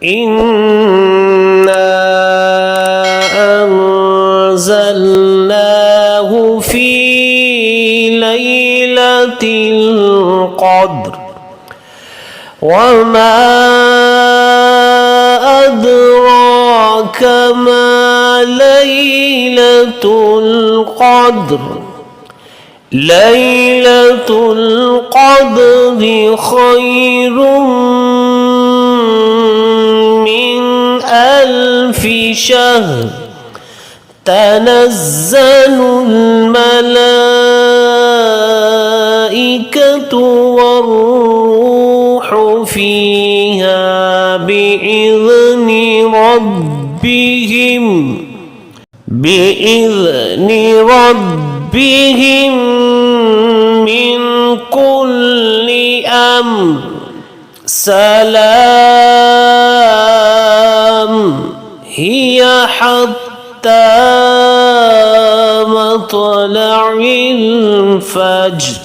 إنا أنزلناه في ليلة القدر وما أدراك ما ليلة القدر ليلة القدر خير من 1000 شهر تنزل الملائكة والروح فيها بإذن ربهم من كل أمر سلام هي حتى مطلع الفجر.